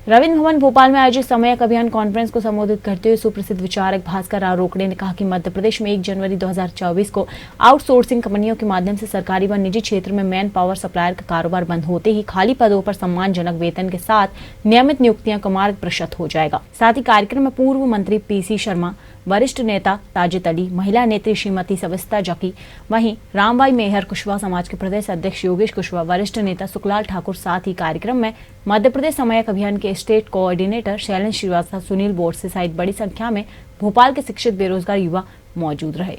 रविंद्र भवन भोपाल में आयोजित समयक अभियान कॉन्फ्रेंस को संबोधित करते हुए सुप्रसिद्ध विचारक भास्कर राव रोकड़े ने कहा कि मध्य प्रदेश में 1 जनवरी 2024 को आउटसोर्सिंग कंपनियों के माध्यम से सरकारी व निजी क्षेत्र में मैन पावर सप्लायर का कारोबार बंद होते ही खाली पदों पर सम्मानजनक वेतन के साथ नियमित नियुक्तियां का मार्ग प्रशस्त हो जाएगा। साथ ही कार्यक्रम में पूर्व मंत्री पीसी शर्मा, वरिष्ठ नेता ताजिद अली, महिला नेत्री श्रीमती सविता जकी, वहीं रामबाई मेहर कुशवाहा समाज के प्रदेश अध्यक्ष योगेश कुशवाहा, वरिष्ठ नेता सुखलाल ठाकुर, साथ ही कार्यक्रम में मध्य प्रदेश समयक अभियान के स्टेट कोऑर्डिनेटर शैलेंद्र श्रीवास्तव, सुनील बोरसे सहित बड़ी संख्या में भोपाल के शिक्षित बेरोजगार युवा मौजूद रहे।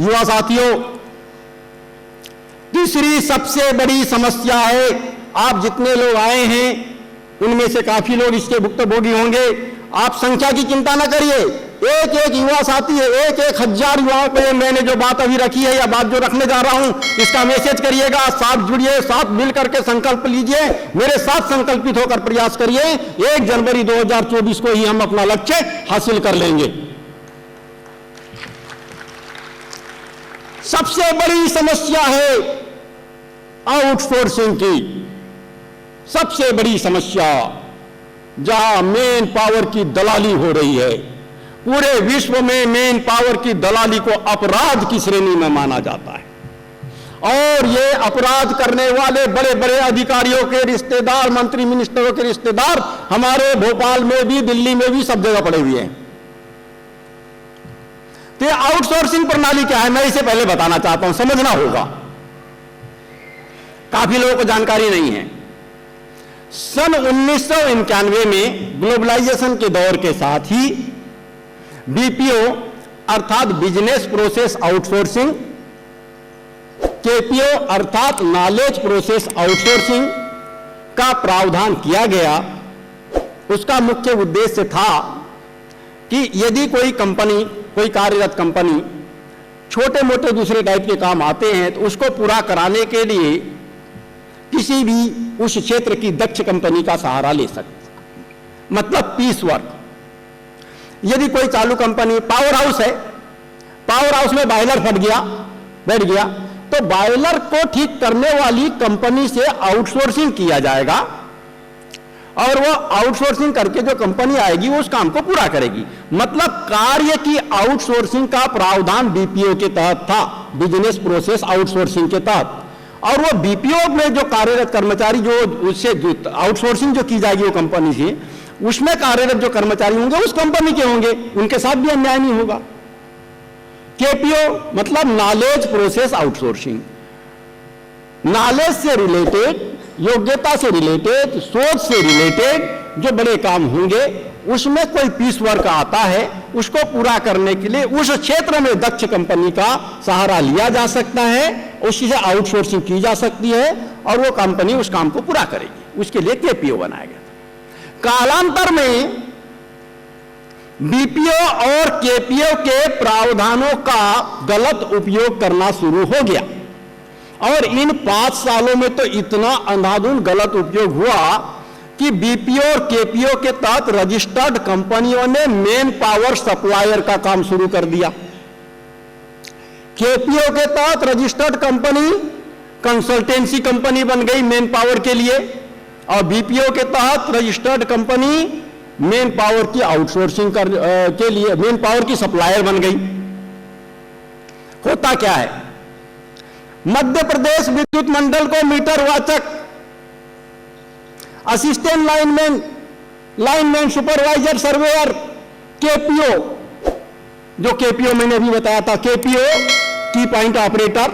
युवा साथियों, तीसरी सबसे बड़ी समस्या है, आप जितने लोग आए हैं उनमें से काफी लोग इसके भुक्तभोगी होंगे। आप संख्या की चिंता न करिए, एक एक युवा साथी है, एक एक हजार युवाओं को मैंने जो बात अभी रखी है या बात जो रखने जा रहा हूं इसका मैसेज करिएगा, साथ जुड़िए, साथ मिल करके संकल्प लीजिए, मेरे साथ संकल्पित होकर प्रयास करिए। 1 जनवरी 2024 को ही हम अपना लक्ष्य हासिल कर लेंगे। सबसे बड़ी समस्या है आउटसोर्सिंग की, सबसे बड़ी समस्या जहां मेन पावर की दलाली हो रही है। पूरे विश्व में मेन पावर की दलाली को अपराध की श्रेणी में माना जाता है और ये अपराध करने वाले बड़े बड़े अधिकारियों के रिश्तेदार, मंत्री मिनिस्टरों के रिश्तेदार हमारे भोपाल में भी, दिल्ली में भी, सब जगह पड़े हुए हैं। तो आउटसोर्सिंग प्रणाली क्या है, मैं इसे पहले बताना चाहता हूं, समझना होगा, काफी लोगों को जानकारी नहीं है। सन 1991 में ग्लोबलाइजेशन के दौर के साथ ही बीपीओ अर्थात बिजनेस प्रोसेस आउटसोर्सिंग, केपीओ अर्थात नॉलेज प्रोसेस आउटसोर्सिंग का प्रावधान किया गया। उसका मुख्य उद्देश्य था कि यदि कोई कंपनी, कोई कार्यरत कंपनी छोटे मोटे दूसरे टाइप के काम आते हैं तो उसको पूरा कराने के लिए किसी भी उस क्षेत्र की दक्ष कंपनी का सहारा ले सकते, मतलब पीस वर्क। यदि कोई चालू कंपनी पावर हाउस है, पावर हाउस में बॉयलर फट गया, बैठ गया, तो बॉयलर को ठीक करने वाली कंपनी से आउटसोर्सिंग किया जाएगा और वो आउटसोर्सिंग करके जो कंपनी आएगी वो उस काम को पूरा करेगी। मतलब कार्य की आउटसोर्सिंग का प्रावधान बीपीओ के तहत था, बिजनेस प्रोसेस आउटसोर्सिंग के तहत। और वो बीपीओ में जो कार्यरत कर्मचारी, जो उससे आउटसोर्सिंग जो की जाएगी वो कंपनी से, उसमें कार्यरत जो कर्मचारी होंगे उस कंपनी के होंगे, उनके साथ भी अन्याय नहीं होगा। केपीओ मतलब नॉलेज प्रोसेस आउटसोर्सिंग, नॉलेज से रिलेटेड, योग्यता से रिलेटेड, सोच से रिलेटेड जो बड़े काम होंगे उसमें कोई पीस वर्क आता है, उसको पूरा करने के लिए उस क्षेत्र में दक्ष कंपनी का सहारा लिया जा सकता है, उसी से आउटसोर्सिंग की जा सकती है और वो कंपनी उस काम को पूरा करेगी। उसके लिए केपीओ बनाया गया था। कालांतर में बीपीओ और केपीओ के प्रावधानों का गलत उपयोग करना शुरू हो गया और इन 5 सालों में तो इतना अंधाधुंध गलत उपयोग हुआ कि बीपीओ और केपीओ के तहत रजिस्टर्ड कंपनियों ने मेन पावर सप्लायर का काम शुरू कर दिया। केपीओ के तहत रजिस्टर्ड कंपनी कंसल्टेंसी कंपनी बन गई मेन पावर के लिए और बीपीओ के तहत रजिस्टर्ड कंपनी मेन पावर की आउटसोर्सिंग के लिए मेन पावर की सप्लायर बन गई। होता क्या है, मध्य प्रदेश विद्युत मंडल को मीटर वाचक, assistant lineman, supervisor, surveyor, KPO, जो केपीओ मैंने अभी बताया था, केपीओ की पॉइंट ऑपरेटर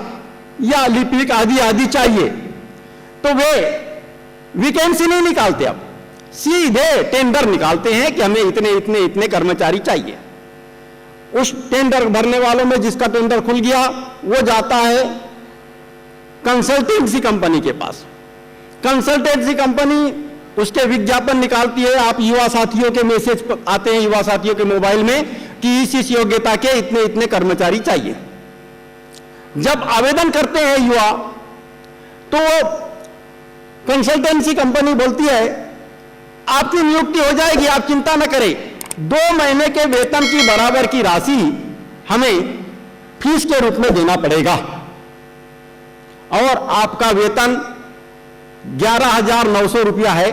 या लिपिक आदि आदि चाहिए, तो वे वैकेंसी नहीं निकालते, अब सीधे टेंडर निकालते हैं कि हमें इतने इतने इतने कर्मचारी चाहिए। उस टेंडर भरने वालों में जिसका टेंडर खुल गया वो जाता है कंसल्टेंसी कंपनी के पास। कंसल्टेंसी कंपनी उसके विज्ञापन निकालती है, आप युवा साथियों के मैसेज आते हैं युवा साथियों के मोबाइल में कि इस योग्यता के इतने इतने कर्मचारी चाहिए। जब आवेदन करते हैं युवा तो कंसल्टेंसी कंपनी बोलती है आपकी नियुक्ति हो जाएगी, आप चिंता न करें, 2 महीने के वेतन की बराबर की राशि हमें फीस के रूप में देना पड़ेगा और आपका वेतन 11,900 रुपया है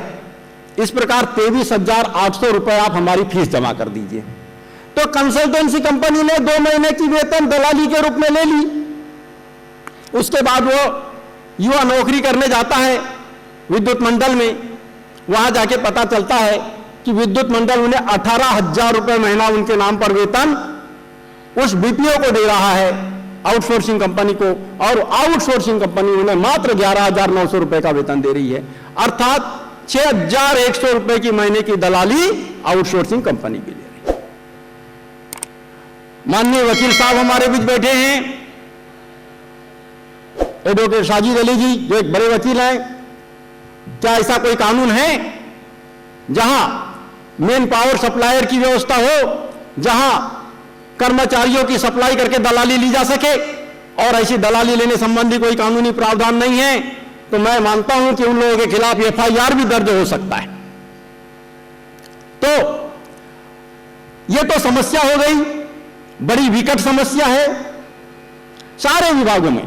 इस प्रकार 23,800 रुपए आप हमारी फीस जमा कर दीजिए। तो कंसल्टेंसी कंपनी ने 2 महीने की वेतन दलाली के रूप में ले ली। उसके बाद वो युवा नौकरी करने जाता है विद्युत मंडल में, वहां जाके पता चलता है कि विद्युत मंडल उन्हें 18,000 रुपए महीना उनके नाम पर वेतन उस बीपीओ को दे रहा है, आउटसोर्सिंग कंपनी को, और आउटसोर्सिंग कंपनी उन्हें मात्र 11,900 रुपए का वेतन दे रही है। अर्थात 6,100 रुपए की महीने की दलाली आउटसोर्सिंग कंपनी की ले रही है। माननीय वकील साहब हमारे बीच बैठे हैं, एडवोकेट साजिद अली जी जो एक बड़े वकील हैं। क्या ऐसा कोई कानून है जहां मेन पावर सप्लायर की व्यवस्था हो, जहां कर्मचारियों की सप्लाई करके दलाली ली जा सके, और ऐसी दलाली लेने संबंधी कोई कानूनी प्रावधान नहीं है, तो मैं मानता हूं कि उन लोगों के खिलाफ एफआईआर भी दर्ज हो सकता है। तो यह तो समस्या हो गई, बड़ी विकट समस्या है। सारे विभागों में,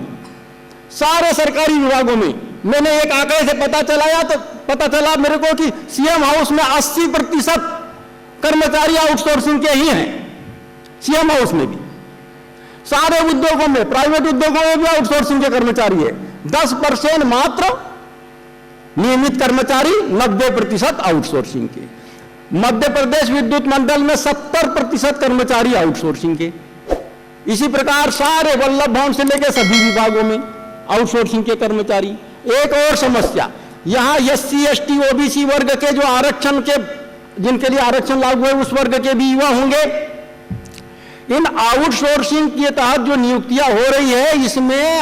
सारे सरकारी विभागों में मैंने एक आंकड़े से पता चला मेरे को कि सीएम हाउस में 80% कर्मचारी आउटसोर्सिंग के ही हैं। सीएम हाउस में भी, सारे उद्योगों में, प्राइवेट उद्योगों में भी आउटसोर्सिंग के कर्मचारी है। 10% मात्र नियमित कर्मचारी, 90% आउटसोर्सिंग के। मध्य प्रदेश विद्युत मंडल में 70% कर्मचारी आउटसोर्सिंग के। इसी प्रकार सारे वल्लभ भवन से लेकर सभी विभागों में आउटसोर्सिंग के कर्मचारी। एक और समस्या, यहां एससी एसटी ओबीसी वर्ग के जो आरक्षण के, जिनके लिए आरक्षण लागू है, उस वर्ग के भी युवा होंगे। इन आउटसोर्सिंग के तहत जो नियुक्तियां हो रही है, इसमें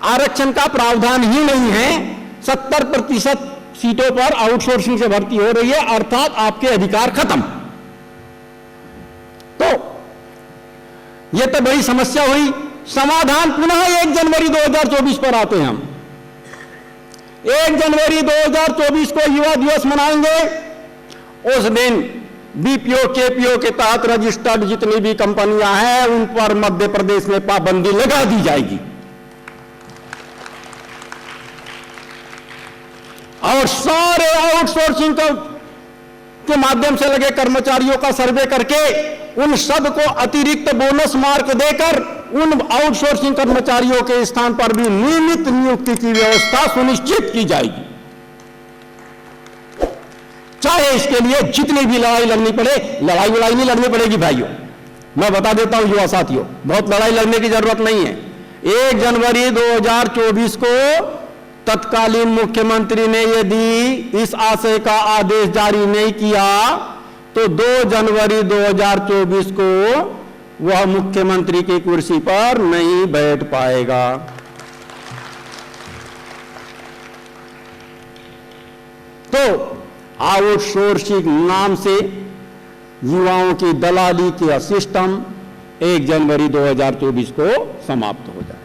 आरक्षण का प्रावधान ही नहीं है। 70% सीटों पर आउटसोर्सिंग से भर्ती हो रही है, अर्थात आपके अधिकार खत्म। तो यह तो बड़ी समस्या हुई। समाधान पुनः 1 जनवरी 2024 पर आते हैं हम। 1 जनवरी 2024 को युवा दिवस मनाएंगे। उस दिन बीपीओ केपीओ के तहत रजिस्टर्ड जितनी भी कंपनियां हैं, उन पर मध्य प्रदेश में पाबंदी लगा दी जाएगी, और सारे आउटसोर्सिंग के माध्यम से लगे कर्मचारियों का सर्वे करके उन सब को अतिरिक्त बोनस मार्क देकर उन आउटसोर्सिंग कर्मचारियों के स्थान पर भी नियमित नियुक्ति की व्यवस्था सुनिश्चित की जाएगी। चाहे इसके लिए जितनी भी लड़ाई लड़नी पड़े। लड़ाई नहीं लड़नी पड़ेगी भाइयों, मैं बता देता हूं युवा साथियों, बहुत लड़ाई लड़ने की जरूरत नहीं है। 1 जनवरी 2024 को तत्कालीन मुख्यमंत्री ने यदि इस आशय का आदेश जारी नहीं किया तो 2 जनवरी 2024 को वह मुख्यमंत्री की कुर्सी पर नहीं बैठ पाएगा। तो आउटसोर्सिंग नाम से युवाओं की दलाली का सिस्टम 1 जनवरी 2024 को समाप्त हो जाए।